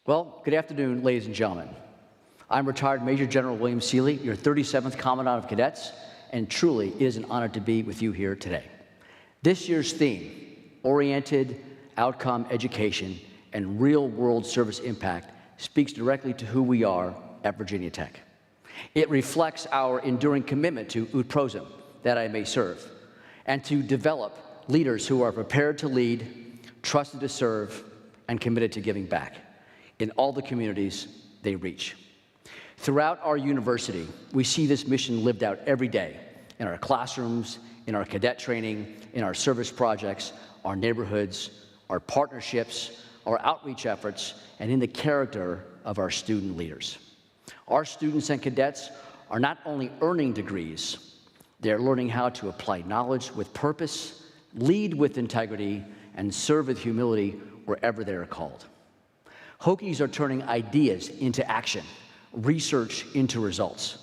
Well, good afternoon, ladies and gentlemen. I'm retired Major General William Seeley, your 37th Commandant of Cadets, and truly it is an honor to be with you here today. This year's theme, Oriented Outcome Education and Real-World Service Impact, speaks directly to who we are at Virginia Tech. It reflects our enduring commitment to ut prosum, that I may serve, and to develop leaders who are prepared to lead, trusted to serve, and committed to giving back in all the communities they reach. Throughout our university, we see this mission lived out every day in our classrooms, in our cadet training, in our service projects, our neighborhoods, our partnerships, our outreach efforts, and in the character of our student leaders. Our students and cadets are not only earning degrees, they're learning how to apply knowledge with purpose, lead with integrity, and serve with humility wherever they are called. Hokies are turning ideas into action, research into results,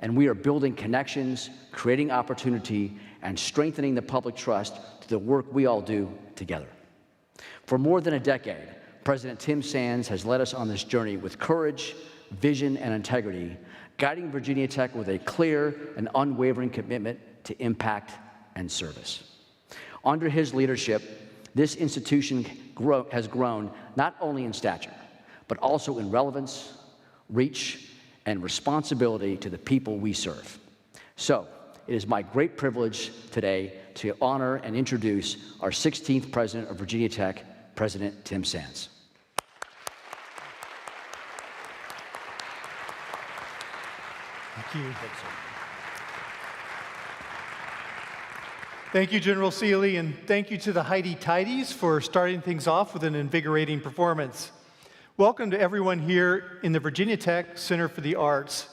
and we are building connections, creating opportunity, and strengthening the public trust to the work we all do together. For more than a decade, President Tim Sands has led us on this journey with courage, vision, and integrity, guiding Virginia Tech with a clear and unwavering commitment to impact and service. Under his leadership, this institution has grown not only in stature, but also in relevance, reach, and responsibility to the people we serve. So, it is my great privilege today to honor and introduce our 16th President of Virginia Tech, President Tim Sands. Thank you. Thank you, General Seeley, and thank you to the Heidi-Tidies for starting things off with an invigorating performance. Welcome to everyone here in the Virginia Tech Center for the Arts,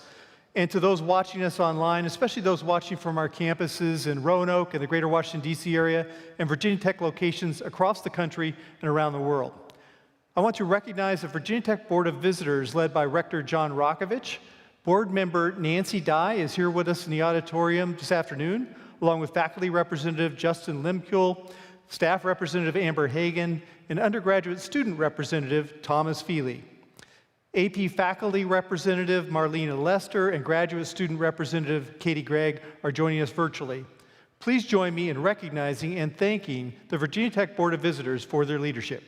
and to those watching us online, especially those watching from our campuses in Roanoke and the greater Washington, D.C. area, and Virginia Tech locations across the country and around the world. I want to recognize the Virginia Tech Board of Visitors led by Rector John Rokovich. Board member Nancy Dye is here with us in the auditorium this afternoon, along with faculty representative Justin Limkuhl, staff representative Amber Hagan, and undergraduate student representative Thomas Feely. AP faculty representative Marlena Lester and graduate student representative Katie Gregg are joining us virtually. Please join me in recognizing and thanking the Virginia Tech Board of Visitors for their leadership.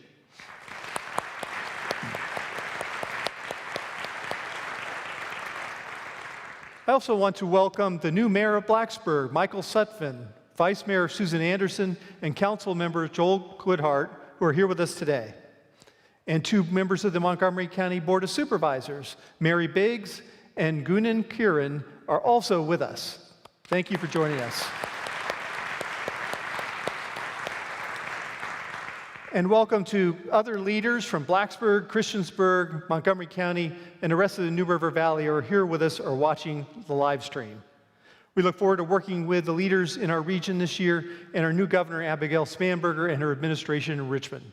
I also want to welcome the new mayor of Blacksburg, Michael Sutphin, Vice Mayor Susan Anderson, and Council Member Joel Goodhart, who are here with us today. And two members of the Montgomery County Board of Supervisors, Mary Biggs and Gunan Kiran, are also with us. Thank you for joining us. And welcome to other leaders from Blacksburg, Christiansburg, Montgomery County, and the rest of the New River Valley are here with us or watching the live stream. We look forward to working with the leaders in our region this year and our new governor, Abigail Spanberger, and her administration in Richmond.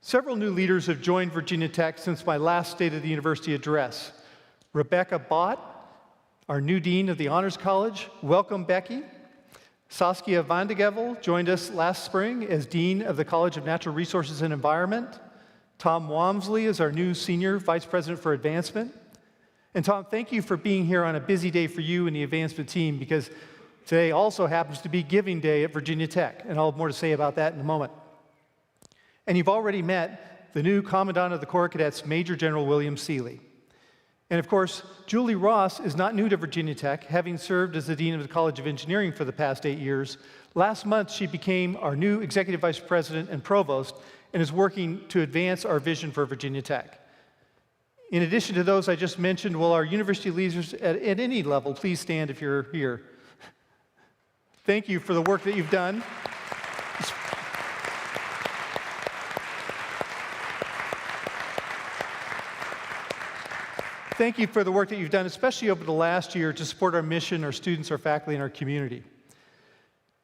Several new leaders have joined Virginia Tech since my last State of the University address. Rebecca Bott, our new dean of the Honors College. Welcome, Becky. Saskia Vandegevel joined us last spring as Dean of the College of Natural Resources and Environment. Tom Walmsley is our new Senior Vice President for Advancement. And Tom, thank you for being here on a busy day for you and the advancement team, because today also happens to be Giving Day at Virginia Tech, and I'll have more to say about that in a moment. And you've already met the new Commandant of the Corps of Cadets, Major General William Seeley. And of course, Julie Ross is not new to Virginia Tech, having served as the Dean of the College of Engineering for the past 8 years. Last month, she became our new Executive Vice President and Provost and is working to advance our vision for Virginia Tech. In addition to those I just mentioned, will our university leaders at any level please stand if you're here? Thank you for the work that you've done. Thank you for the work that you've done, especially over the last year, to support our mission, our students, our faculty, and our community.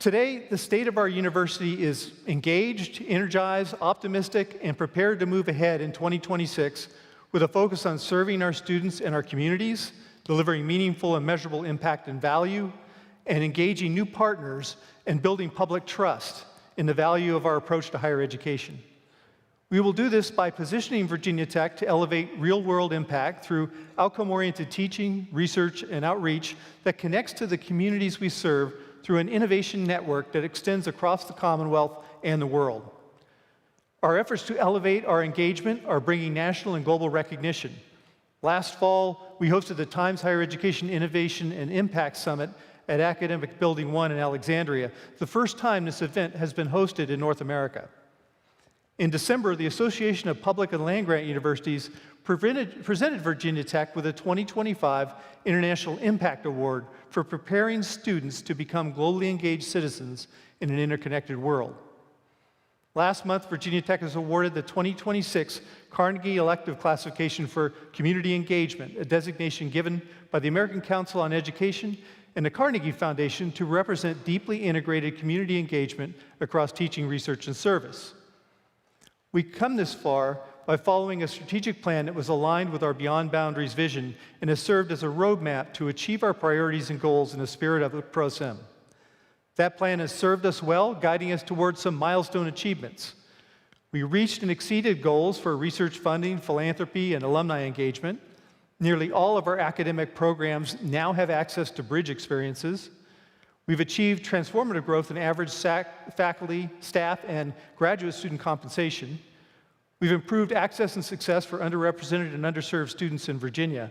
Today, the state of our university is engaged, energized, optimistic, and prepared to move ahead in 2026 with a focus on serving our students and our communities, delivering meaningful and measurable impact and value, and engaging new partners and building public trust in the value of our approach to higher education. We will do this by positioning Virginia Tech to elevate real-world impact through outcome-oriented teaching, research, and outreach that connects to the communities we serve through an innovation network that extends across the Commonwealth and the world. Our efforts to elevate our engagement are bringing national and global recognition. Last fall, we hosted the Times Higher Education Innovation and Impact Summit at Academic Building 1 in Alexandria, the first time this event has been hosted in North America. In December, the Association of Public and Land-Grant Universities presented Virginia Tech with a 2025 International Impact Award for preparing students to become globally engaged citizens in an interconnected world. Last month, Virginia Tech was awarded the 2026 Carnegie Elective Classification for Community Engagement, a designation given by the American Council on Education and the Carnegie Foundation to represent deeply integrated community engagement across teaching, research, and service. We've come this far by following a strategic plan that was aligned with our Beyond Boundaries vision and has served as a roadmap to achieve our priorities and goals in the spirit of ut pro sem. That plan has served us well, guiding us towards some milestone achievements. We reached and exceeded goals for research funding, philanthropy, and alumni engagement. Nearly all of our academic programs now have access to bridge experiences. We've achieved transformative growth in average faculty, staff, and graduate student compensation. We've improved access and success for underrepresented and underserved students in Virginia.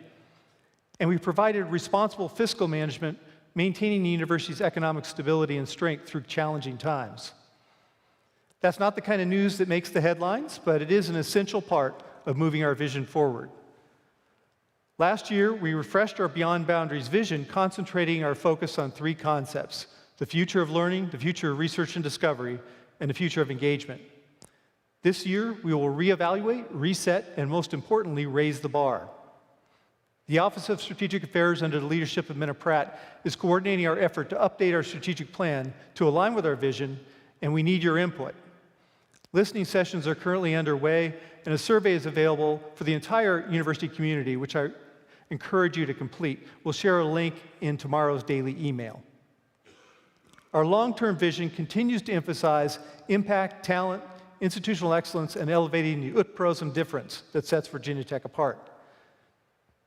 And we've provided responsible fiscal management, maintaining the university's economic stability and strength through challenging times. That's not the kind of news that makes the headlines, but it is an essential part of moving our vision forward. Last year, we refreshed our Beyond Boundaries vision, concentrating our focus on three concepts: the future of learning, the future of research and discovery, and the future of engagement. This year, we will reevaluate, reset, and most importantly, raise the bar. The Office of Strategic Affairs, under the leadership of Minna Pratt, is coordinating our effort to update our strategic plan to align with our vision, and we need your input. Listening sessions are currently underway, and a survey is available for the entire university community, which I encourage you to complete. We'll share a link in tomorrow's daily email. Our long-term vision continues to emphasize impact, talent, institutional excellence, and elevating the ut pro sem difference that sets Virginia Tech apart.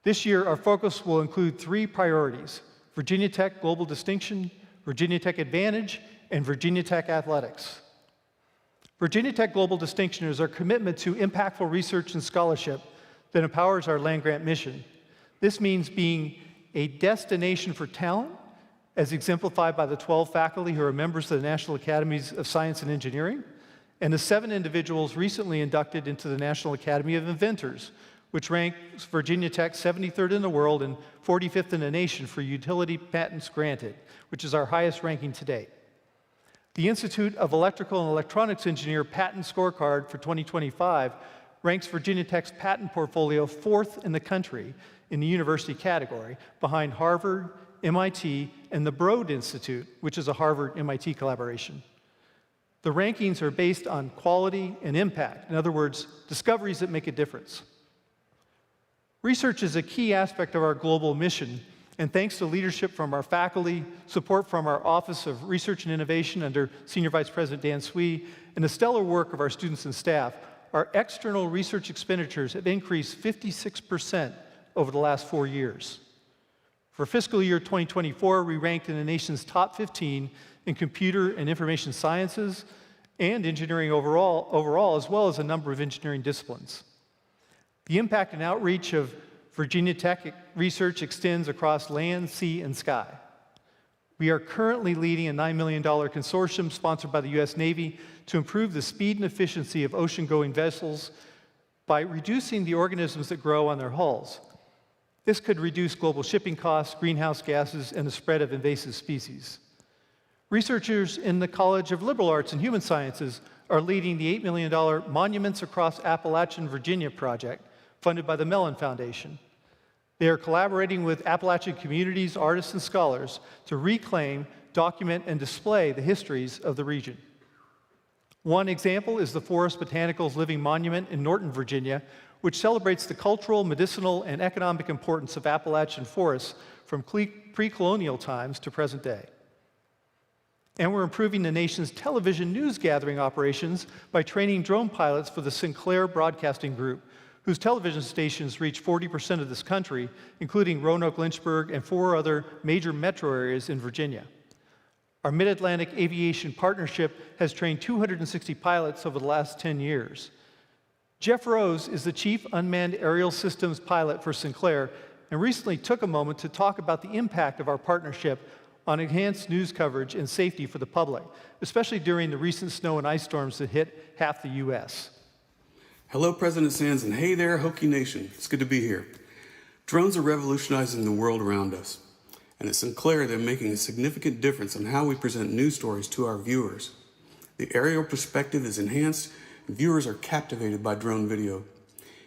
This year, our focus will include three priorities: Virginia Tech Global Distinction, Virginia Tech Advantage, and Virginia Tech Athletics. Virginia Tech Global Distinction is our commitment to impactful research and scholarship that empowers our land-grant mission. This means being a destination for talent, as exemplified by the 12 faculty who are members of the National Academies of Science and Engineering, and the 7 individuals recently inducted into the National Academy of Inventors, which ranks Virginia Tech 73rd in the world and 45th in the nation for utility patents granted, which is our highest ranking to date. The Institute of Electrical and Electronics Engineer Patent Scorecard for 2025 ranks Virginia Tech's patent portfolio 4th in the country in the university category, behind Harvard, MIT, and the Broad Institute, which is a Harvard-MIT collaboration. The rankings are based on quality and impact. In other words, discoveries that make a difference. Research is a key aspect of our global mission, and thanks to leadership from our faculty, support from our Office of Research and Innovation under Senior Vice President Dan Swee, and the stellar work of our students and staff, our external research expenditures have increased 56% over the last 4 years. For fiscal year 2024, we ranked in the nation's top 15 in computer and information sciences and engineering overall, as well as a number of engineering disciplines. The impact and outreach of Virginia Tech research extends across land, sea, and sky. We are currently leading a $9 million consortium sponsored by the U.S. Navy to improve the speed and efficiency of ocean-going vessels by reducing the organisms that grow on their hulls. This could reduce global shipping costs, greenhouse gases, and the spread of invasive species. Researchers in the College of Liberal Arts and Human Sciences are leading the $8 million Monuments Across Appalachian Virginia project, funded by the Mellon Foundation. They are collaborating with Appalachian communities, artists, and scholars to reclaim, document, and display the histories of the region. One example is the Forest Botanicals Living Monument in Norton, Virginia, which celebrates the cultural, medicinal, and economic importance of Appalachian forests from pre-colonial times to present day. And we're improving the nation's television news gathering operations by training drone pilots for the Sinclair Broadcasting Group, whose television stations reach 40% of this country, including Roanoke, Lynchburg, and 4 other major metro areas in Virginia. Our Mid-Atlantic Aviation Partnership has trained 260 pilots over the last 10 years. Jeff Rose is the Chief Unmanned Aerial Systems Pilot for Sinclair and recently took a moment to talk about the impact of our partnership on enhanced news coverage and safety for the public, especially during the recent snow and ice storms that hit half the U.S. Hello, President Sands, and hey there, Hokie Nation. It's good to be here. Drones are revolutionizing the world around us, and at Sinclair, they're making a significant difference in how we present news stories to our viewers. The aerial perspective is enhanced, and viewers are captivated by drone video.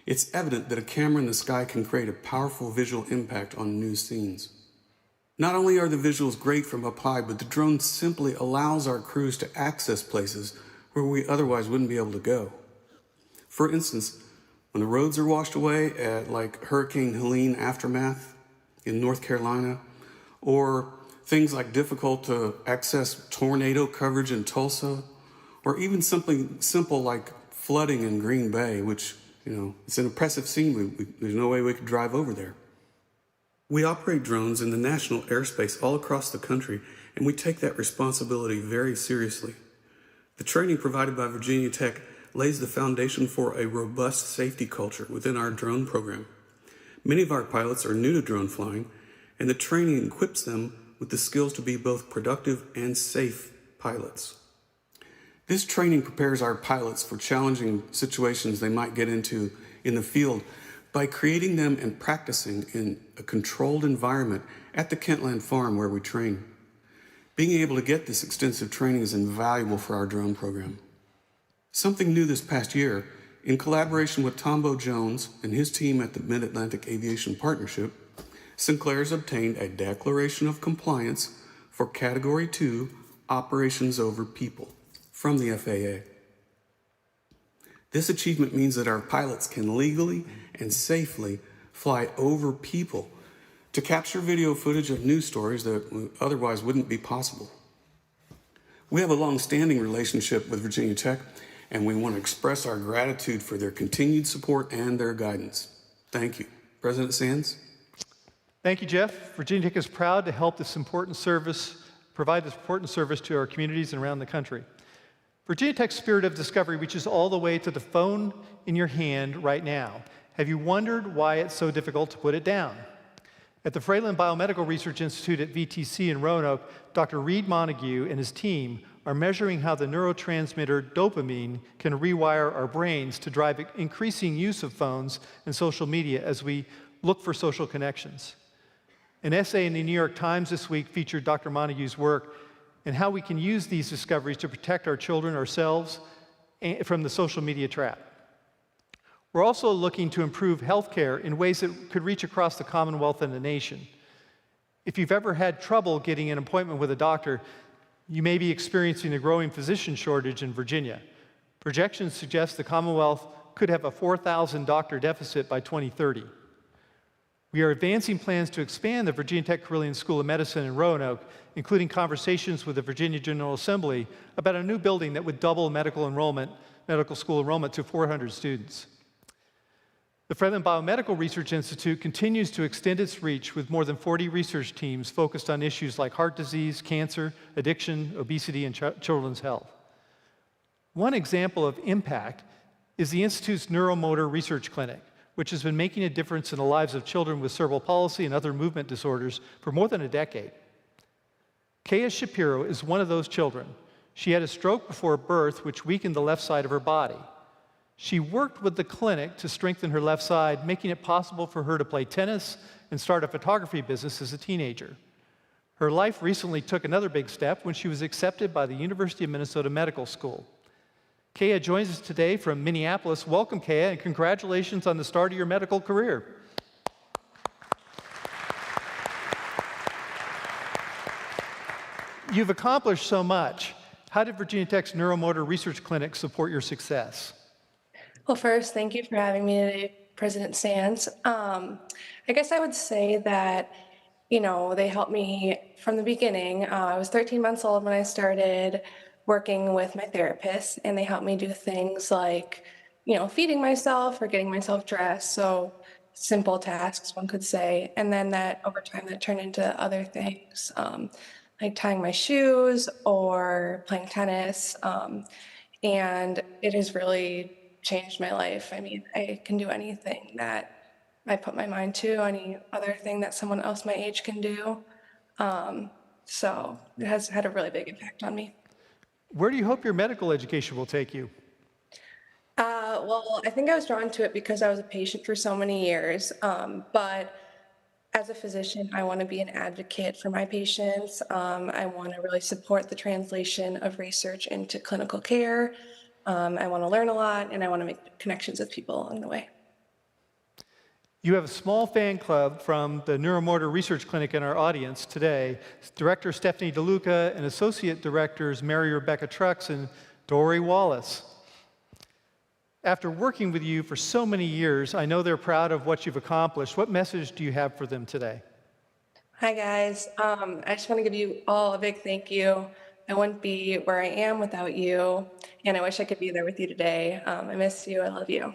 It's evident that a camera in the sky can create a powerful visual impact on news scenes. Not only are the visuals great from up high, but the drone simply allows our crews to access places where we otherwise wouldn't be able to go. For instance, when the roads are washed away at like Hurricane Helene aftermath in North Carolina, or things like difficult to access tornado coverage in Tulsa, or even something simple like flooding in Green Bay, which, it's an impressive scene. There's no way we could drive over there. We operate drones in the national airspace all across the country, and we take that responsibility very seriously. The training provided by Virginia Tech lays the foundation for a robust safety culture within our drone program. Many of our pilots are new to drone flying, and the training equips them with the skills to be both productive and safe pilots. This training prepares our pilots for challenging situations they might get into in the field by creating them and practicing in a controlled environment at the Kentland farm where we train. Being able to get this extensive training is invaluable for our drone program. Something new this past year, in collaboration with Tombo Jones and his team at the Mid-Atlantic Aviation Partnership, Sinclair's obtained a declaration of compliance for Category 2 Operations Over People from the FAA. This achievement means that our pilots can legally and safely fly over people to capture video footage of news stories that otherwise wouldn't be possible. We have a long-standing relationship with Virginia Tech, and we want to express our gratitude for their continued support and their guidance. Thank you. President Sands? Thank you, Jeff. Virginia Tech is proud to help provide this important service to our communities and around the country. Virginia Tech's spirit of discovery reaches all the way to the phone in your hand right now. Have you wondered why it's so difficult to put it down? At the Fralin Biomedical Research Institute at VTC in Roanoke, Dr. Reed Montague and his team are measuring how the neurotransmitter dopamine can rewire our brains to drive increasing use of phones and social media as we look for social connections. An essay in the New York Times this week featured Dr. Montague's work and how we can use these discoveries to protect our children, ourselves, from the social media trap. We're also looking to improve healthcare in ways that could reach across the Commonwealth and the nation. If you've ever had trouble getting an appointment with a doctor, you may be experiencing a growing physician shortage in Virginia. Projections suggest the Commonwealth could have a 4,000 doctor deficit by 2030. We are advancing plans to expand the Virginia Tech Carilion School of Medicine in Roanoke, including conversations with the Virginia General Assembly about a new building that would double medical school enrollment to 400 students. The Fralin Biomedical Research Institute continues to extend its reach with more than 40 research teams focused on issues like heart disease, cancer, addiction, obesity, and children's health. One example of impact is the Institute's Neuromotor Research Clinic, which has been making a difference in the lives of children with cerebral palsy and other movement disorders for more than a decade. Kaya Shapiro is one of those children. She had a stroke before birth, which weakened the left side of her body. She worked with the clinic to strengthen her left side, making it possible for her to play tennis and start a photography business as a teenager. Her life recently took another big step when she was accepted by the University of Minnesota Medical School. Kaya joins us today from Minneapolis. Welcome, Kaya, and congratulations on the start of your medical career. You've accomplished so much. How did Virginia Tech's Neuromotor Research Clinic support your success? Well, first, thank you for having me today, President Sands. I guess I would say that they helped me from the beginning. I was 13 months old when I started working with my therapist, and they helped me do things like, feeding myself or getting myself dressed. So simple tasks, one could say. And then that over time, that turned into other things, like tying my shoes or playing tennis. And it has really changed my life. I mean, I can do anything that I put my mind to, any other thing that someone else my age can do. So it has had a really big impact on me. Where do you hope your medical education will take you? Well, I think I was drawn to it because I was a patient for so many years. But as a physician, I want to be an advocate for my patients. I want to really support the translation of research into clinical care. I want to learn a lot, and I want to make connections with people along the way. You have a small fan club from the Neuromotor Research Clinic in our audience today. Director Stephanie DeLuca and Associate Directors Mary Rebecca Trucks and Dory Wallace. After working with you for so many years, I know they're proud of what you've accomplished. What message do you have for them today? Hi, guys. I just want to give you all a big thank you. I wouldn't be where I am without you, and I wish I could be there with you today. I miss you. I love you.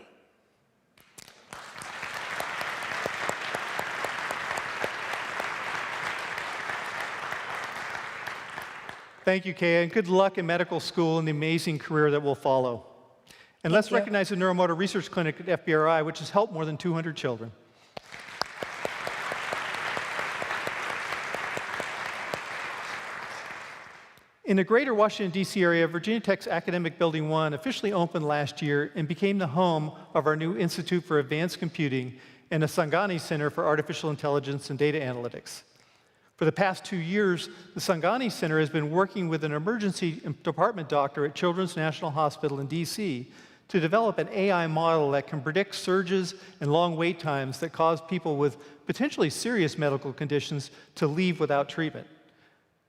Thank you, Kaya, and good luck in medical school and the amazing career that will follow. And let's recognize the Neuromotor Research Clinic at FBRI, which has helped more than 200 children. In the greater Washington, D.C. area, Virginia Tech's Academic Building 1 officially opened last year and became the home of our new Institute for Advanced Computing and the Sangani Center for Artificial Intelligence and Data Analytics. For the past 2 years, the Sangani Center has been working with an emergency department doctor at Children's National Hospital in D.C. to develop an AI model that can predict surges and long wait times that cause people with potentially serious medical conditions to leave without treatment.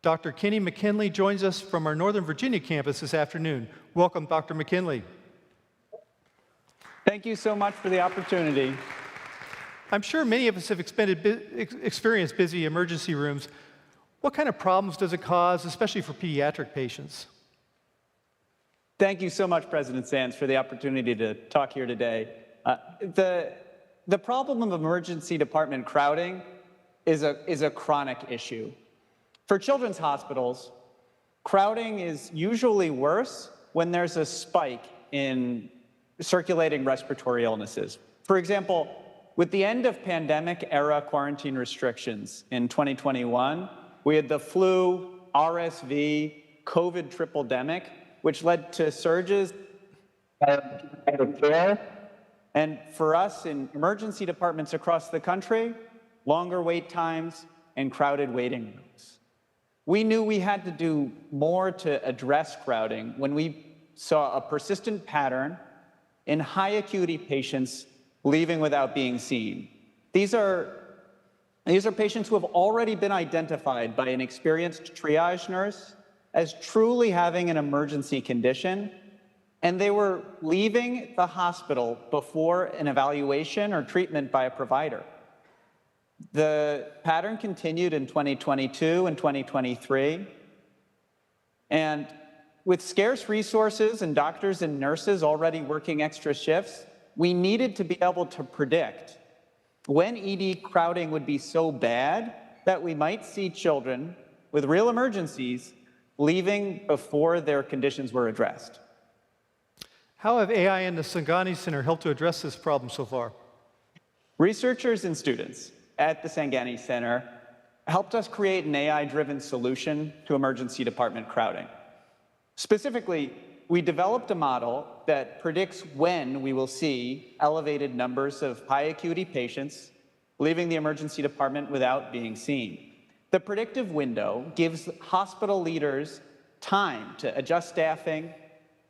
Dr. Kenny McKinley joins us from our Northern Virginia campus this afternoon. Welcome, Dr. McKinley. Thank you so much for the opportunity. I'm sure many of us have experienced busy emergency rooms. What kind of problems does it cause, especially for pediatric patients? Thank you so much, President Sands, for the opportunity to talk here today. The problem of emergency department crowding is a chronic issue. For children's hospitals, crowding is usually worse when there's a spike in circulating respiratory illnesses. For example, with the end of pandemic-era quarantine restrictions in 2021, we had the flu, RSV, COVID triple-demic, which led to surges of care. And for us in emergency departments across the country, longer wait times and crowded waiting rooms. We knew we had to do more to address crowding when we saw a persistent pattern in high acuity patients leaving without being seen. These are patients who have already been identified by an experienced triage nurse as truly having an emergency condition, and they were leaving the hospital before an evaluation or treatment by a provider. The pattern continued in 2022 and 2023, and with scarce resources and doctors and nurses already working extra shifts, we needed to be able to predict when ED crowding would be so bad that we might see children with real emergencies leaving before their conditions were addressed. How have AI and the Sangani Center helped to address this problem so far? Researchers and students at the Sangani Center helped us create an AI-driven solution to emergency department crowding. Specifically, we developed a model that predicts when we will see elevated numbers of high acuity patients leaving the emergency department without being seen. The predictive window gives hospital leaders time to adjust staffing,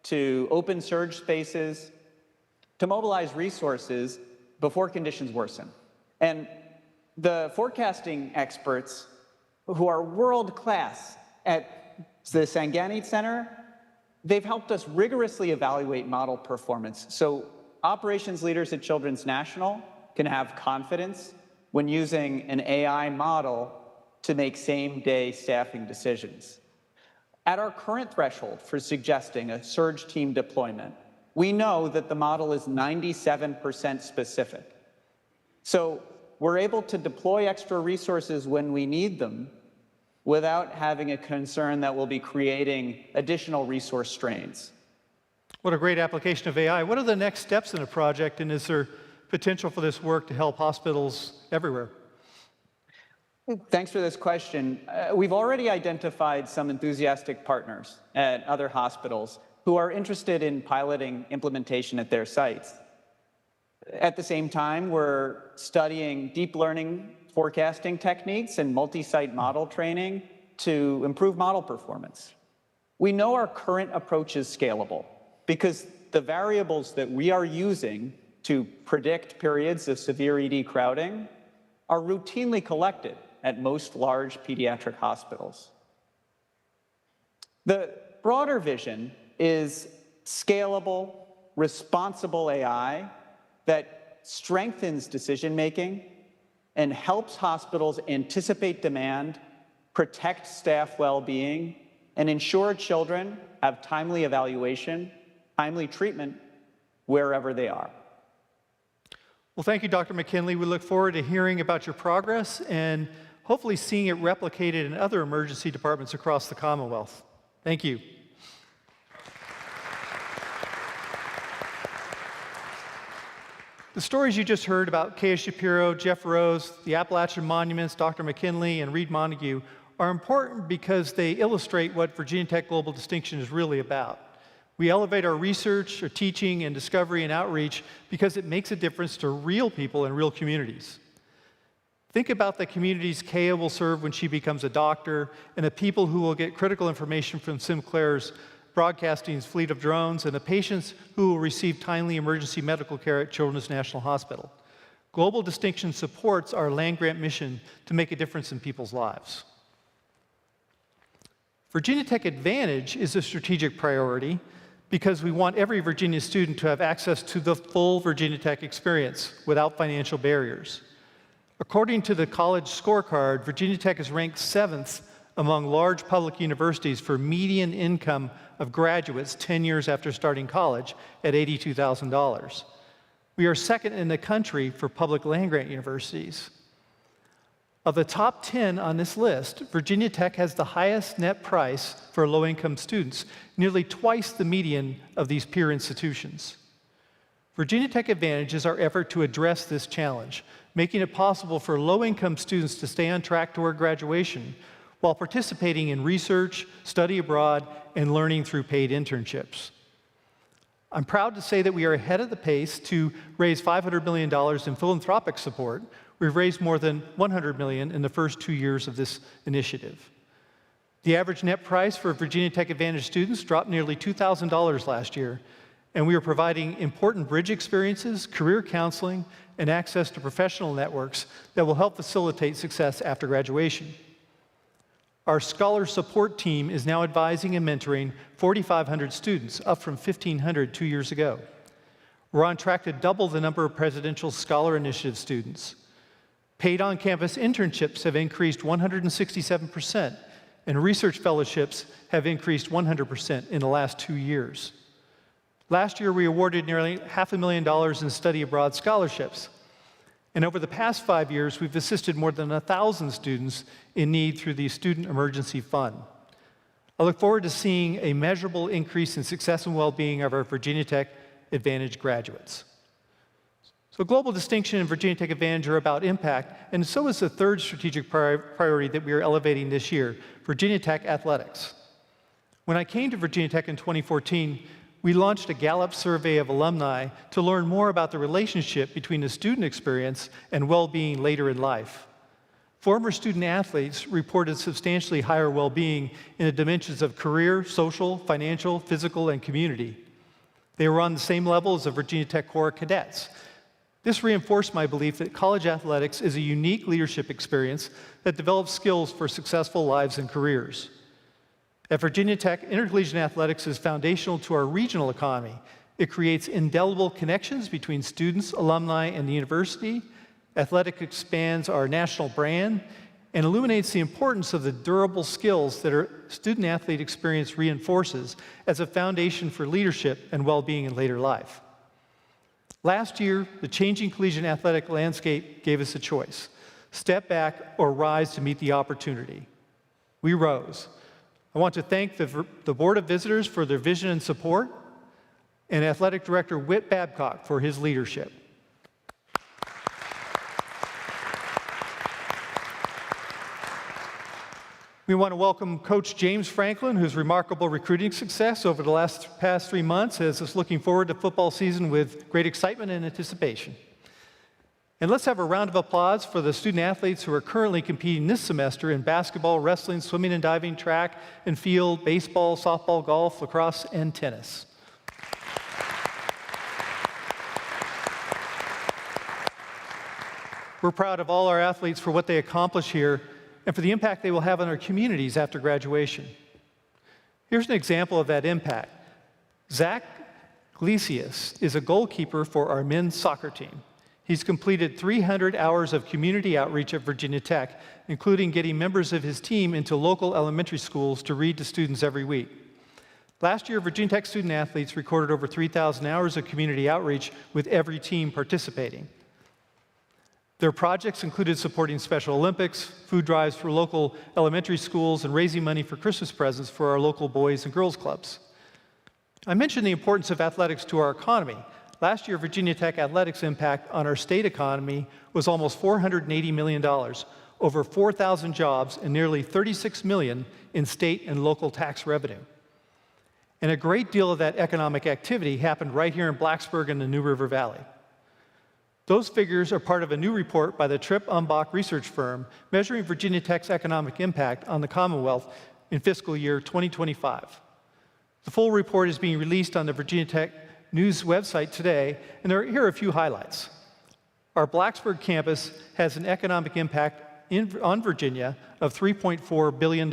to open surge spaces, to mobilize resources before conditions worsen. And the forecasting experts who are world-class at the Sangani Center, they've helped us rigorously evaluate model performance. So operations leaders at Children's National can have confidence when using an AI model to make same-day staffing decisions. At our current threshold for suggesting a surge team deployment, we know that the model is 97% specific. So we're able to deploy extra resources when we need them without having a concern that we'll be creating additional resource strains. What a great application of AI. What are the next steps in the project, and is there potential for this work to help hospitals everywhere? Thanks for this question. We've already identified some enthusiastic partners at other hospitals who are interested in piloting implementation at their sites. At the same time, we're studying deep learning forecasting techniques and multi-site model training to improve model performance. We know our current approach is scalable because the variables that we are using to predict periods of severe ED crowding are routinely collected at most large pediatric hospitals. The broader vision is scalable, responsible AI that strengthens decision-making and helps hospitals anticipate demand, protect staff well-being, and ensure children have timely evaluation, timely treatment wherever they are. Well, thank you, Dr. McKinley. We look forward to hearing about your progress and hopefully seeing it replicated in other emergency departments across the Commonwealth. Thank you. The stories you just heard about Kaya Shapiro, Jeff Rose, the Appalachian Monuments, Dr. McKinley, and Reed Montague are important because they illustrate what Virginia Tech Global Distinction is really about. We elevate our research, our teaching, and discovery and outreach because it makes a difference to real people in real communities. Think about the communities Kaya will serve when she becomes a doctor, and the people who will get critical information from Sinclair's Broadcasting's fleet of drones, and the patients who will receive timely emergency medical care at Children's National Hospital. Global Distinction supports our land-grant mission to make a difference in people's lives. Virginia Tech Advantage is a strategic priority because we want every Virginia student to have access to the full Virginia Tech experience without financial barriers. According to the college scorecard, Virginia Tech is ranked 7th among large public universities for median income of graduates 10 years after starting college at $82,000. We are second in the country for public land-grant universities. Of the top 10 on this list, Virginia Tech has the highest net price for low-income students, nearly twice the median of these peer institutions. Virginia Tech Advantage is our effort to address this challenge, making it possible for low-income students to stay on track toward graduation while participating in research, study abroad, and learning through paid internships. I'm proud to say that we are ahead of the pace to raise $500 million in philanthropic support. We've raised more than $100 million in the first 2 years of this initiative. The average net price for Virginia Tech Advantage students dropped nearly $2,000 last year, and we are providing important bridge experiences, career counseling, and access to professional networks that will help facilitate success after graduation. Our scholar support team is now advising and mentoring 4,500 students, up from 1,500 2 years ago. We're on track to double the number of Presidential Scholar Initiative students. Paid on-campus internships have increased 167%, and research fellowships have increased 100% in the last 2 years. Last year, we awarded nearly $500,000 in study abroad scholarships. And over the past 5 years, we've assisted more than 1,000 students in need through the Student Emergency Fund. I look forward to seeing a measurable increase in success and well-being of our Virginia Tech Advantage graduates. So Global Distinction and Virginia Tech Advantage are about impact, and so is the third strategic priority that we are elevating this year, Virginia Tech Athletics. When I came to Virginia Tech in 2014, we launched a Gallup survey of alumni to learn more about the relationship between the student experience and well-being later in life. Former student athletes reported substantially higher well-being in the dimensions of career, social, financial, physical, and community. They were on the same level as the Virginia Tech Corps cadets. This reinforced my belief that college athletics is a unique leadership experience that develops skills for successful lives and careers. At Virginia Tech, intercollegiate athletics is foundational to our regional economy. It creates indelible connections between students, alumni, and the university. Athletics expands our national brand, and illuminates the importance of the durable skills that our student-athlete experience reinforces as a foundation for leadership and well-being in later life. Last year, the changing collegiate athletic landscape gave us a choice: step back or rise to meet the opportunity. We rose. I want to thank the Board of Visitors for their vision and support, and Athletic Director Whit Babcock for his leadership. We want to welcome Coach James Franklin, whose remarkable recruiting success over the past 3 months has us looking forward to football season with great excitement and anticipation. And let's have a round of applause for the student athletes who are currently competing this semester in basketball, wrestling, swimming and diving, track and field, baseball, softball, golf, lacrosse, and tennis. We're proud of all our athletes for what they accomplish here and for the impact they will have on our communities after graduation. Here's an example of that impact. Zach Glesias is a goalkeeper for our men's soccer team. He's completed 300 hours of community outreach at Virginia Tech, including getting members of his team into local elementary schools to read to students every week. Last year, Virginia Tech student athletes recorded over 3,000 hours of community outreach with every team participating. Their projects included supporting Special Olympics, food drives for local elementary schools, and raising money for Christmas presents for our local boys and girls clubs. I mentioned the importance of athletics to our economy. Last year, Virginia Tech athletics' impact on our state economy was almost $480 million, over 4,000 jobs, and nearly $36 million in state and local tax revenue. And a great deal of that economic activity happened right here in Blacksburg and the New River Valley. Those figures are part of a new report by the Tripp Umbach research firm measuring Virginia Tech's economic impact on the Commonwealth in fiscal year 2025. The full report is being released on the Virginia Tech News website today, and here are a few highlights. Our Blacksburg campus has an economic impact on Virginia of $3.4 billion.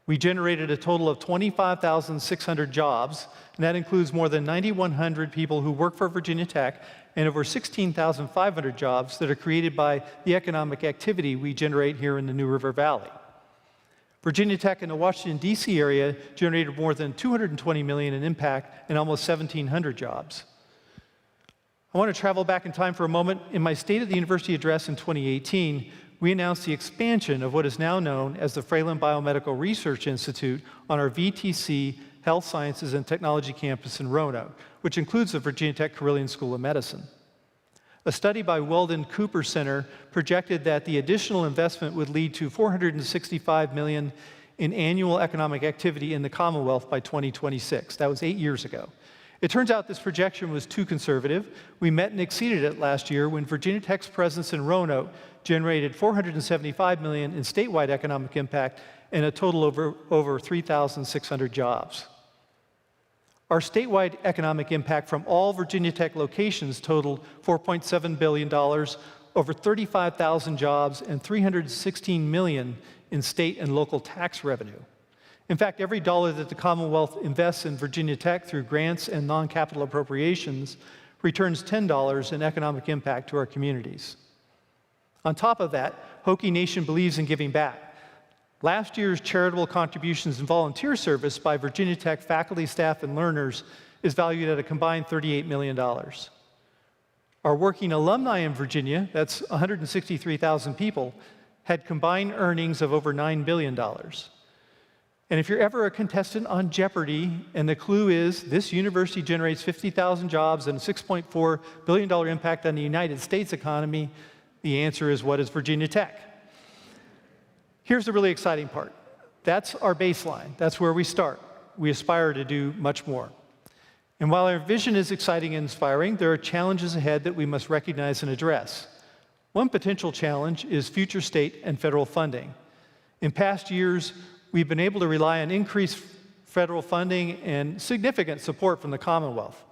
We generated a total of 25,600 jobs, and that includes more than 9,100 people who work for Virginia Tech and over 16,500 jobs that are created by the economic activity we generate here in the New River Valley. Virginia Tech in the Washington, D.C. area generated more than $220 million in impact and almost 1,700 jobs. I want to travel back in time for a moment. In my State of the University address in 2018, we announced the expansion of what is now known as the Fralin Biomedical Research Institute on our VTC Health Sciences and Technology campus in Roanoke, which includes the Virginia Tech Carilion School of Medicine. A study by Weldon Cooper Center projected that the additional investment would lead to $465 million in annual economic activity in the Commonwealth by 2026. That was 8 years ago. It turns out this projection was too conservative. We met and exceeded it last year when Virginia Tech's presence in Roanoke generated $475 million in statewide economic impact and a total of over 3,600 jobs. Our statewide economic impact from all Virginia Tech locations totaled $4.7 billion, over 35,000 jobs, and $316 million in state and local tax revenue. In fact, every dollar that the Commonwealth invests in Virginia Tech through grants and non-capital appropriations returns $10 in economic impact to our communities. On top of that, Hokie Nation believes in giving back. Last year's charitable contributions and volunteer service by Virginia Tech faculty, staff, and learners is valued at a combined $38 million. Our working alumni in Virginia, that's 163,000 people, had combined earnings of over $9 billion. And if you're ever a contestant on Jeopardy, and the clue is this university generates 50,000 jobs and a $6.4 billion impact on the United States economy, the answer is, what is Virginia Tech? Here's the really exciting part. That's our baseline. That's where we start. We aspire to do much more. And while our vision is exciting and inspiring, there are challenges ahead that we must recognize and address. One potential challenge is future state and federal funding. In past years, we've been able to rely on increased federal funding and significant support from the Commonwealth.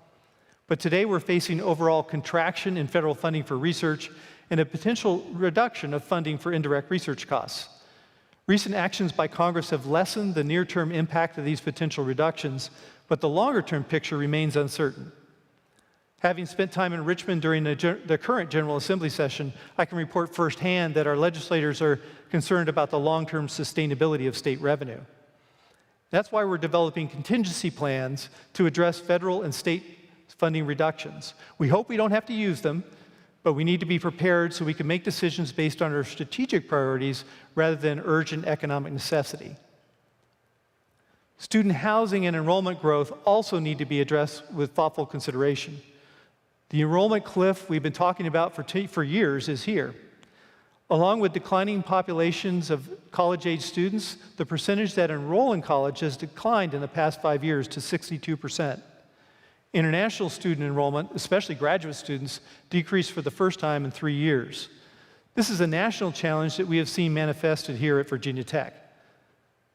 But today we're facing overall contraction in federal funding for research and a potential reduction of funding for indirect research costs. Recent actions by Congress have lessened the near-term impact of these potential reductions, but the longer-term picture remains uncertain. Having spent time in Richmond during the current General Assembly session, I can report firsthand that our legislators are concerned about the long-term sustainability of state revenue. That's why we're developing contingency plans to address federal and state funding reductions. We hope we don't have to use them, but we need to be prepared so we can make decisions based on our strategic priorities rather than urgent economic necessity. Student housing and enrollment growth also need to be addressed with thoughtful consideration. The enrollment cliff we've been talking about for years is here. Along with declining populations of college-age students, the percentage that enroll in college has declined in the past 5 years to 62%. International student enrollment, especially graduate students, decreased for the first time in 3 years. This is a national challenge that we have seen manifested here at Virginia Tech.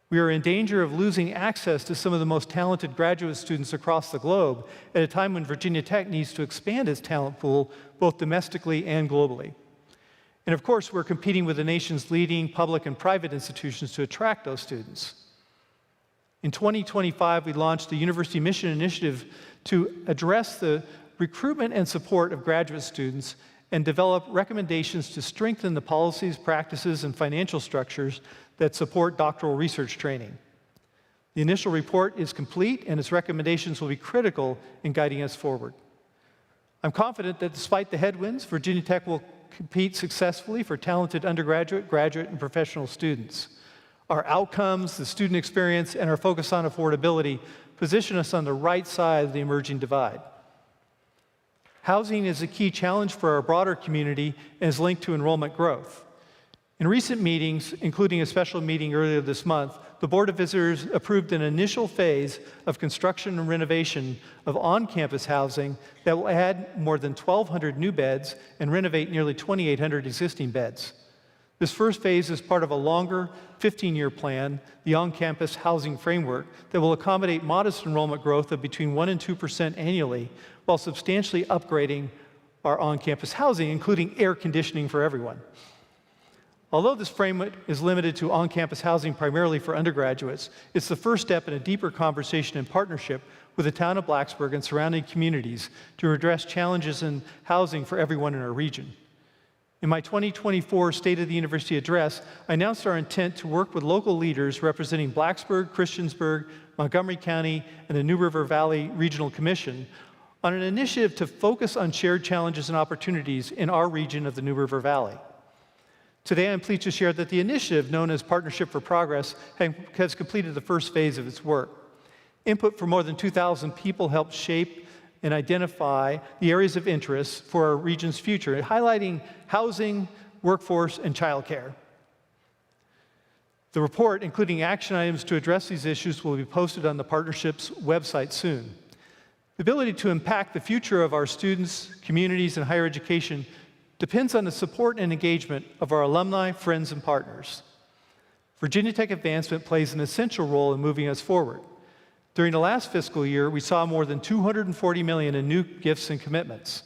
We are in danger of losing access to some of the most talented graduate students across the globe at a time when Virginia Tech needs to expand its talent pool both domestically and globally. And of course, we're competing with the nation's leading public and private institutions to attract those students. In 2025, we launched the University Mission Initiative to address the recruitment and support of graduate students and develop recommendations to strengthen the policies, practices, and financial structures that support doctoral research training. The initial report is complete, and its recommendations will be critical in guiding us forward. I'm confident that despite the headwinds, Virginia Tech will compete successfully for talented undergraduate, graduate, and professional students. Our outcomes, the student experience, and our focus on affordability position us on the right side of the emerging divide. Housing is a key challenge for our broader community and is linked to enrollment growth. In recent meetings, including a special meeting earlier this month, the Board of Visitors approved an initial phase of construction and renovation of on-campus housing that will add more than 1,200 new beds and renovate nearly 2,800 existing beds. This first phase is part of a longer 15-year plan, the On-Campus Housing Framework, that will accommodate modest enrollment growth of between 1% and 2% annually, while substantially upgrading our on-campus housing, including air conditioning for everyone. Although this framework is limited to on-campus housing primarily for undergraduates, it's the first step in a deeper conversation and partnership with the town of Blacksburg and surrounding communities to address challenges in housing for everyone in our region. In my 2024 State of the University address, I announced our intent to work with local leaders representing Blacksburg, Christiansburg, Montgomery County, and the New River Valley Regional Commission on an initiative to focus on shared challenges and opportunities in our region of the New River Valley. Today, I'm pleased to share that the initiative, known as Partnership for Progress, has completed the first phase of its work. Input from more than 2,000 people helped shape and identify the areas of interest for our region's future, highlighting housing, workforce, and childcare. The report, including action items to address these issues, will be posted on the partnership's website soon. The ability to impact the future of our students, communities, and higher education depends on the support and engagement of our alumni, friends, and partners. Virginia Tech Advancement plays an essential role in moving us forward. During the last fiscal year, we saw more than $240 million in new gifts and commitments.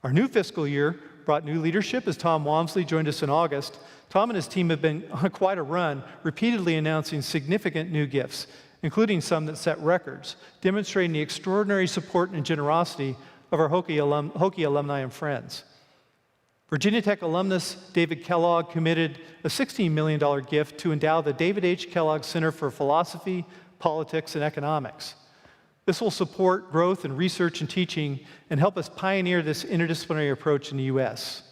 Our new fiscal year brought new leadership as Tom Walmsley joined us in August. Tom and his team have been on quite a run, repeatedly announcing significant new gifts, including some that set records, demonstrating the extraordinary support and generosity of our Hokie alumni and friends. Virginia Tech alumnus David Kellogg committed a $16 million gift to endow the David H. Kellogg Center for Philosophy, Politics, and Economics. This will support growth in research and teaching and help us pioneer this interdisciplinary approach in the U.S.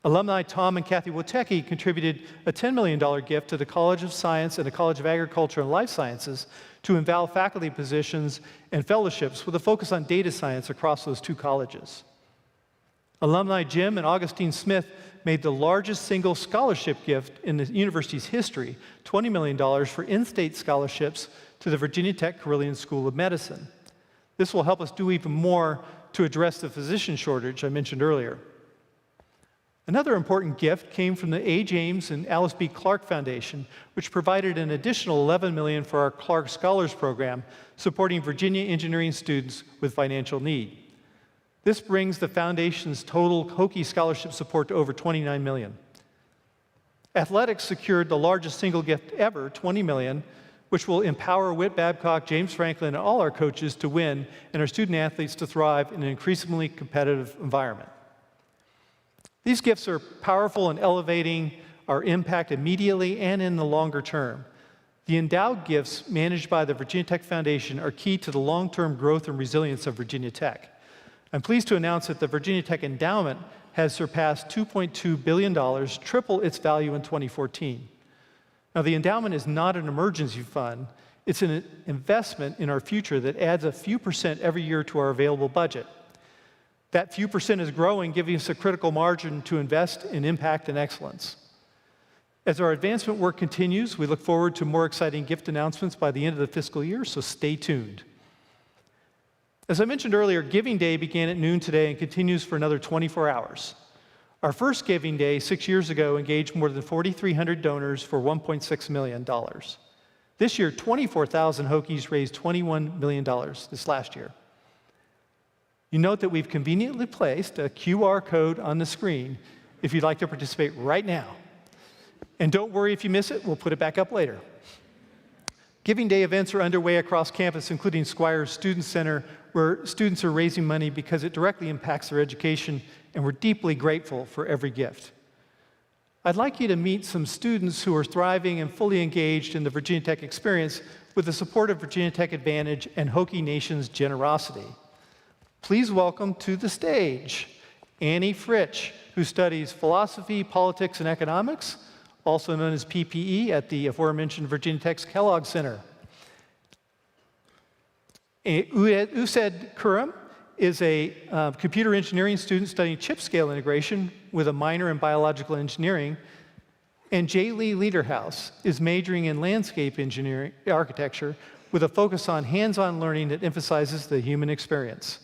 Alumni Tom and Kathy Wotecki contributed a $10 million gift to the College of Science and the College of Agriculture and Life Sciences to endow faculty positions and fellowships with a focus on data science across those two colleges. Alumni Jim and Augustine Smith made the largest single scholarship gift in the university's history, $20 million for in-state scholarships to the Virginia Tech Carilion School of Medicine. This will help us do even more to address the physician shortage I mentioned earlier. Another important gift came from the A. James and Alice B. Clark Foundation, which provided an additional $11 million for our Clark Scholars Program, supporting Virginia engineering students with financial need. This brings the foundation's total Hokie scholarship support to over $29 million. Athletics secured the largest single gift ever, $20 million, which will empower Whit Babcock, James Franklin, and all our coaches to win and our student athletes to thrive in an increasingly competitive environment. These gifts are powerful in elevating our impact immediately and in the longer term. The endowed gifts managed by the Virginia Tech Foundation are key to the long-term growth and resilience of Virginia Tech. I'm pleased to announce that the Virginia Tech Endowment has surpassed $2.2 billion, triple its value in 2014. Now, the endowment is not an emergency fund. It's an investment in our future that adds a few percent every year to our available budget. That few percent is growing, giving us a critical margin to invest in impact and excellence. As our advancement work continues, we look forward to more exciting gift announcements by the end of the fiscal year, so stay tuned. As I mentioned earlier, Giving Day began at noon today and continues for another 24 hours. Our first Giving Day 6 years ago engaged more than 4,300 donors for $1.6 million. This year, 24,000 Hokies raised $21 million this last year. You note that we've conveniently placed a QR code on the screen if you'd like to participate right now. And don't worry if you miss it, we'll put it back up later. Giving Day events are underway across campus, including Squire's Student Center, where students are raising money because it directly impacts their education, and we're deeply grateful for every gift. I'd like you to meet some students who are thriving and fully engaged in the Virginia Tech experience with the support of Virginia Tech Advantage and Hokie Nation's generosity. Please welcome to the stage Annie Fritsch, who studies philosophy, politics, and economics, also known as PPE, at the aforementioned Virginia Tech's Kellogg Center. Used Kuram is a computer engineering student studying chip scale integration with a minor in biological engineering. And Jay Lee Lederhaus is majoring in landscape engineering architecture with a focus on hands-on learning that emphasizes the human experience.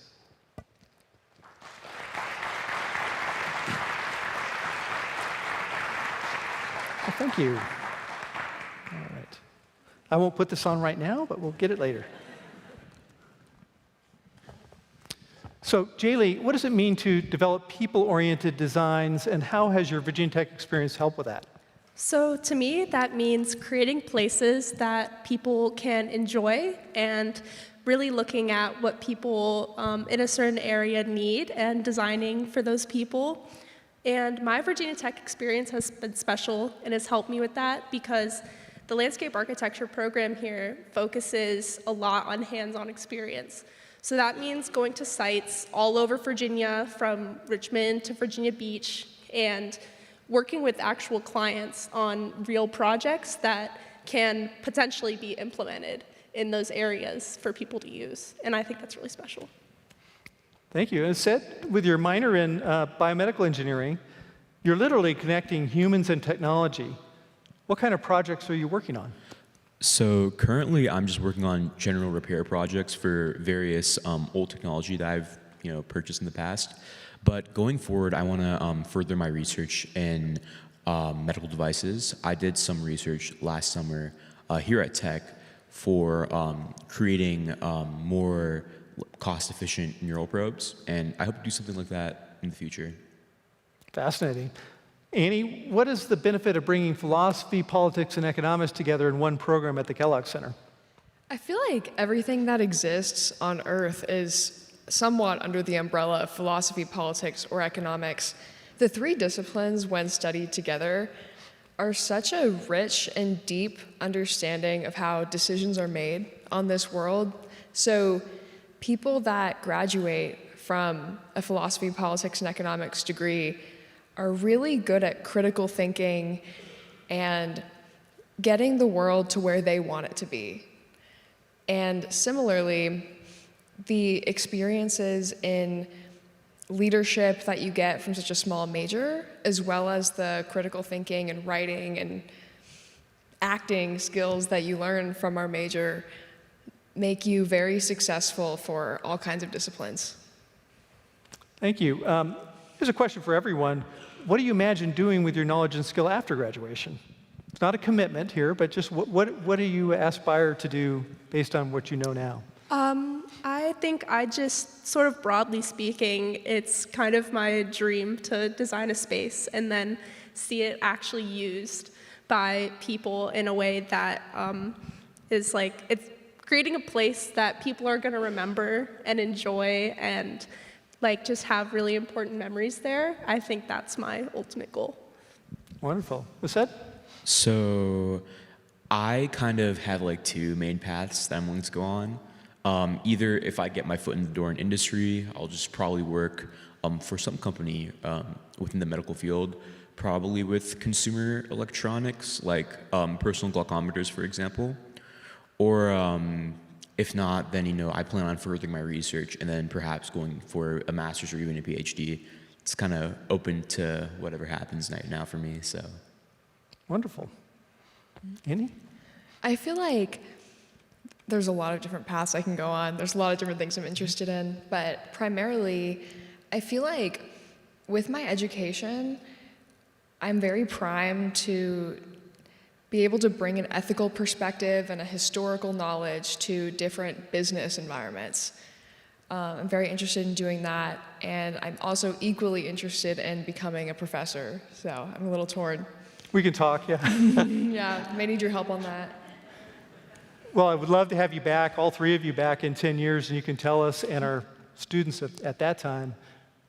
Well, thank you. All right. I won't put this on right now, but we'll get it later. So, Jaylee, what does it mean to develop people-oriented designs, and how has your Virginia Tech experience helped with that? So to me, that means creating places that people can enjoy and really looking at what people in a certain area need and designing for those people. And my Virginia Tech experience has been special and has helped me with that because the landscape architecture program here focuses a lot on hands-on experience. So that means going to sites all over Virginia, from Richmond to Virginia Beach, and working with actual clients on real projects that can potentially be implemented in those areas for people to use. And I think that's really special. Thank you. And said, with your minor in biomedical engineering, you're literally connecting humans and technology. What kind of projects are you working on? So currently, I'm just working on general repair projects for various old technology that I've purchased in the past. But going forward, I want to further my research in medical devices. I did some research last summer here at Tech for creating more cost-efficient neural probes, and I hope to do something like that in the future. Fascinating. Annie, what is the benefit of bringing philosophy, politics, and economics together in one program at the Kellogg Center? I feel like everything that exists on Earth is somewhat under the umbrella of philosophy, politics, or economics. The three disciplines, when studied together, are such a rich and deep understanding of how decisions are made on this world. So people that graduate from a philosophy, politics, and economics degree are really good at critical thinking and getting the world to where they want it to be. And similarly, the experiences in leadership that you get from such a small major, as well as the critical thinking and writing and acting skills that you learn from our major, make you very successful for all kinds of disciplines. Thank you. Here's a question for everyone. What do you imagine doing with your knowledge and skill after graduation? It's not a commitment here, but just what do you aspire to do based on what you know now? I think I just, sort of broadly speaking, it's kind of my dream to design a space and then see it actually used by people in a way that is like, it's creating a place that people are going to remember and enjoy and like just have really important memories there. I think that's my ultimate goal. Wonderful. Lisette? So I kind of have like two main paths that I'm willing to go on. Either if I get my foot in the door in industry, I'll just probably work for some company within the medical field, probably with consumer electronics, like personal glucometers, for example. Or if not, then, I plan on furthering my research and then perhaps going for a master's or even a PhD. It's kind of open to whatever happens right now for me, so. Wonderful. Annie? I feel like there's a lot of different paths I can go on. There's a lot of different things I'm interested in, but primarily, I feel like with my education, I'm very primed to be able to bring an ethical perspective and a historical knowledge to different business environments. I'm very interested in doing that, and I'm also equally interested in becoming a professor, so I'm a little torn. We can talk, yeah. Yeah, may need your help on that. Well, I would love to have you back, all three of you back in 10 years, and you can tell us and our students at that time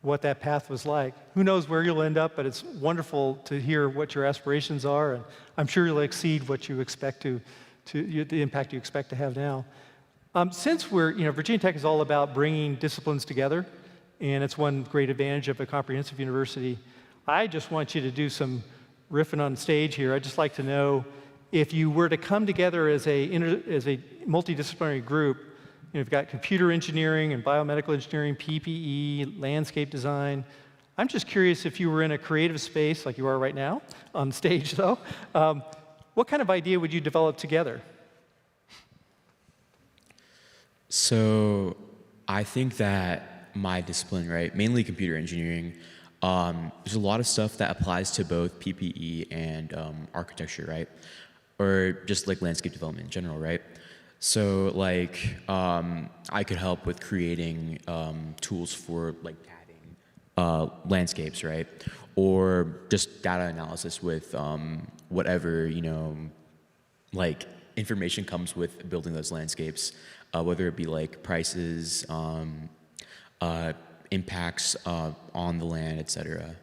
what that path was like. Who knows where you'll end up, but it's wonderful to hear what your aspirations are, and I'm sure you'll exceed what you expect the impact you expect to have now. Since Virginia Tech is all about bringing disciplines together, and it's one great advantage of a comprehensive university, I just want you to do some riffing on stage here. I'd just like to know if you were to come together as a multidisciplinary group. You've got computer engineering and biomedical engineering, PPE, landscape design. I'm just curious if you were in a creative space like you are right now, on stage though, what kind of idea would you develop together? So I think that my discipline, right, mainly computer engineering, there's a lot of stuff that applies to both PPE and architecture, right? Or just like landscape development in general, right? So like I could help with creating tools for like padding landscapes, right? Or just data analysis with whatever, like information comes with building those landscapes, whether it be like prices, impacts on the land, etc.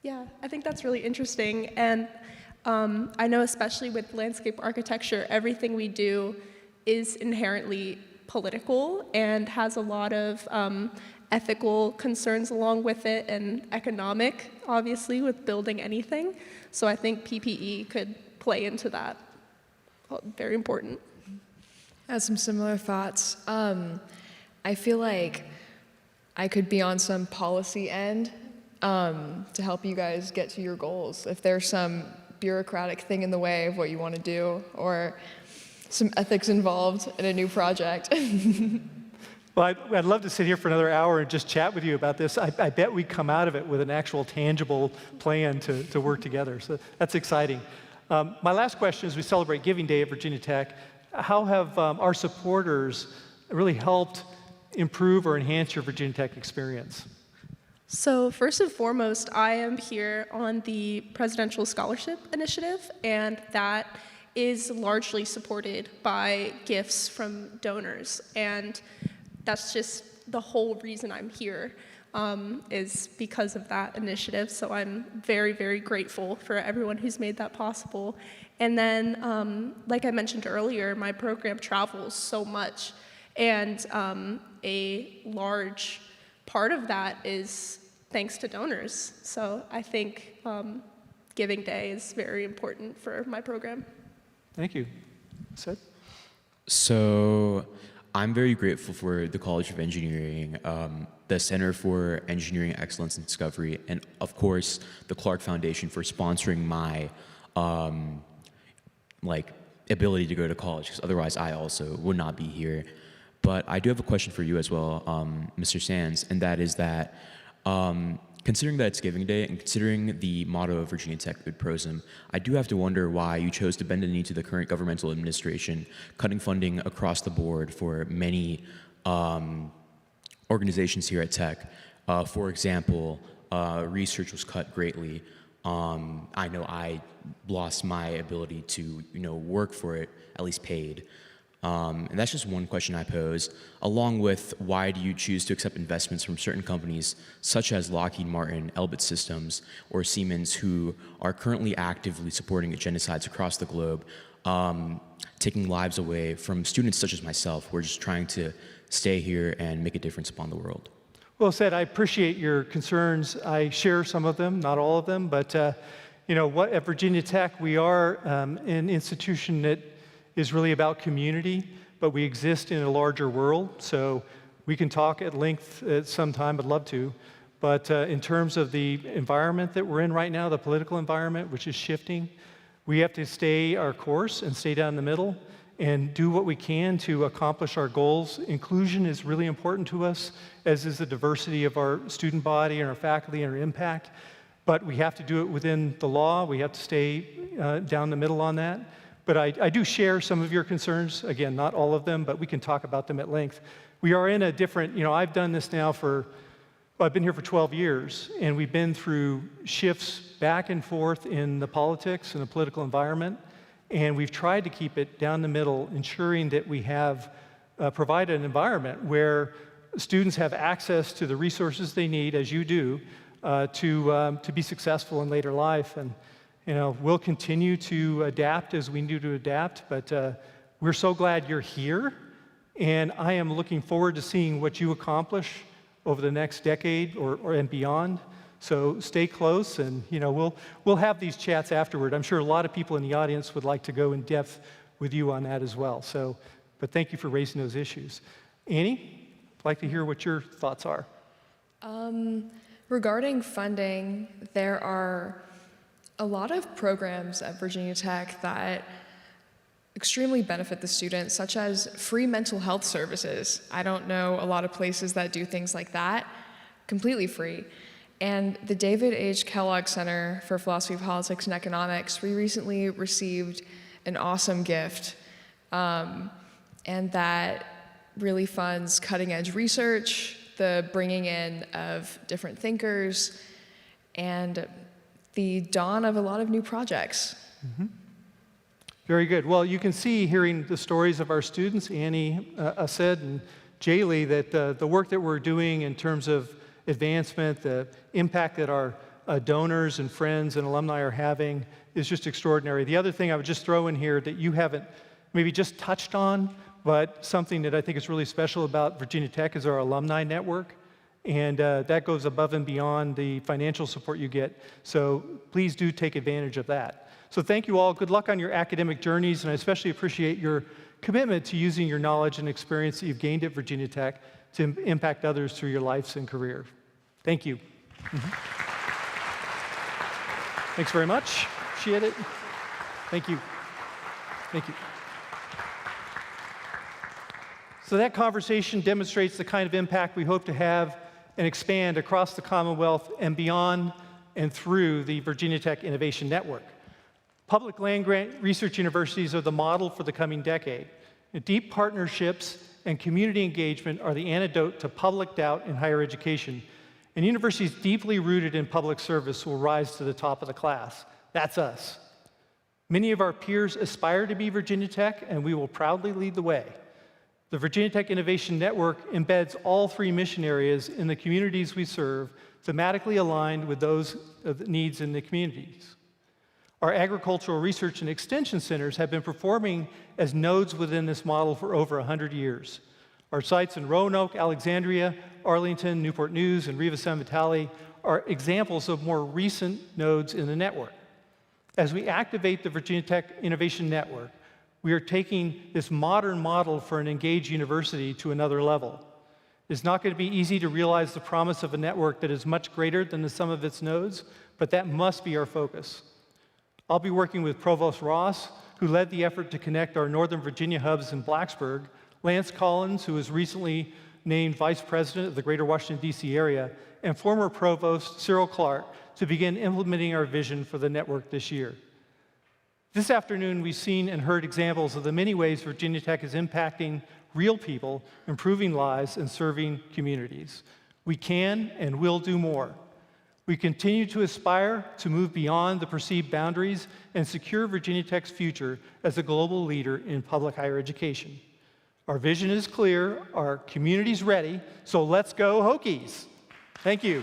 Yeah, I think that's really interesting. And I know especially with landscape architecture, everything we do is inherently political and has a lot of ethical concerns along with it, and economic, obviously, with building anything. So I think PPE could play into that. Very important. I have some similar thoughts. I feel like I could be on some policy end to help you guys get to your goals. If there's some bureaucratic thing in the way of what you want to do, or some ethics involved in a new project. Well, I'd love to sit here for another hour and just chat with you about this. I bet we come out of it with an actual tangible plan to work together. So that's exciting. My last question is, we celebrate Giving Day at Virginia Tech. How have our supporters really helped improve or enhance your Virginia Tech experience? So first and foremost, I am here on the Presidential Scholarship Initiative, and that is largely supported by gifts from donors. And that's just the whole reason I'm here, is because of that initiative. So I'm very, very grateful for everyone who's made that possible. And then, like I mentioned earlier, my program travels so much. And a large part of that is thanks to donors. So I think Giving Day is very important for my program. Thank you. Sid? So I'm very grateful for the College of Engineering, the Center for Engineering Excellence and Discovery, and of course, the Clark Foundation for sponsoring my ability to go to college, because otherwise I also would not be here. But I do have a question for you as well, Mr. Sands, and that is that considering that it's Giving Day and considering the motto of Virginia Tech, Good Prosum, I do have to wonder why you chose to bend the knee to the current governmental administration, cutting funding across the board for many organizations here at Tech. For example, research was cut greatly. I know I lost my ability to, work for it, at least paid. And that's just one question I pose, along with why do you choose to accept investments from certain companies such as Lockheed Martin, Elbit Systems, or Siemens, who are currently actively supporting genocides across the globe, taking lives away from students such as myself who are just trying to stay here and make a difference upon the world. Well said. I appreciate your concerns. I share some of them, not all of them, but at Virginia Tech, we are an institution that is really about community, but we exist in a larger world, so we can talk at length at some time. I'd love to. But in terms of the environment that we're in right now, the political environment, which is shifting, we have to stay our course and stay down the middle and do what we can to accomplish our goals. Inclusion is really important to us, as is the diversity of our student body and our faculty and our impact. But we have to do it within the law. We have to stay down the middle on that. But I do share some of your concerns. Again, not all of them, but we can talk about them at length. We are in a different, I've done this now I've been here for 12 years, and we've been through shifts back and forth in the politics and the political environment. And we've tried to keep it down the middle, ensuring that we have provided an environment where students have access to the resources they need, as you do, to be successful in later life. And we'll continue to adapt as we need to adapt, but we're so glad you're here. And I am looking forward to seeing what you accomplish over the next decade and beyond. So stay close, and we'll have these chats afterward. I'm sure a lot of people in the audience would like to go in depth with you on that as well. But thank you for raising those issues. Annie, I'd like to hear what your thoughts are. Regarding funding, there are a lot of programs at Virginia Tech that extremely benefit the students, such as free mental health services. I don't know a lot of places that do things like that, completely free. And the David H. Kellogg Center for Philosophy, Politics, and Economics, we recently received an awesome gift, and that really funds cutting-edge research, the bringing in of different thinkers, and the dawn of a lot of new projects. Mm-hmm. Very good. Well, you can see, hearing the stories of our students, Annie, Ased, and Jaylee, that the work that we're doing in terms of advancement, the impact that our donors and friends and alumni are having is just extraordinary. The other thing I would just throw in here that you haven't maybe just touched on, but something that I think is really special about Virginia Tech is our alumni network. And that goes above and beyond the financial support you get. So please do take advantage of that. So thank you all. Good luck on your academic journeys, and I especially appreciate your commitment to using your knowledge and experience that you've gained at Virginia Tech to impact others through your lives and career. Thank you. Mm-hmm. Thanks very much. Appreciate it. Thank you. Thank you. So that conversation demonstrates the kind of impact we hope to have and expand across the Commonwealth and beyond and through the Virginia Tech Innovation Network. Public land-grant research universities are the model for the coming decade. Deep partnerships and community engagement are the antidote to public doubt in higher education. And universities deeply rooted in public service will rise to the top of the class. That's us. Many of our peers aspire to be Virginia Tech, and we will proudly lead the way. The Virginia Tech Innovation Network embeds all three mission areas in the communities we serve, thematically aligned with those needs in the communities. Our agricultural research and extension centers have been performing as nodes within this model for over 100 years. Our sites in Roanoke, Alexandria, Arlington, Newport News, and Riva San Vitale are examples of more recent nodes in the network. As we activate the Virginia Tech Innovation Network, we are taking this modern model for an engaged university to another level. It's not going to be easy to realize the promise of a network that is much greater than the sum of its nodes, but that must be our focus. I'll be working with Provost Ross, who led the effort to connect our Northern Virginia hubs in Blacksburg, Lance Collins, who was recently named Vice President of the Greater Washington, D.C. area, and former Provost Cyril Clark to begin implementing our vision for the network this year. This afternoon, we've seen and heard examples of the many ways Virginia Tech is impacting real people, improving lives, and serving communities. We can and will do more. We continue to aspire to move beyond the perceived boundaries and secure Virginia Tech's future as a global leader in public higher education. Our vision is clear, our community's ready, so let's go Hokies. Thank you.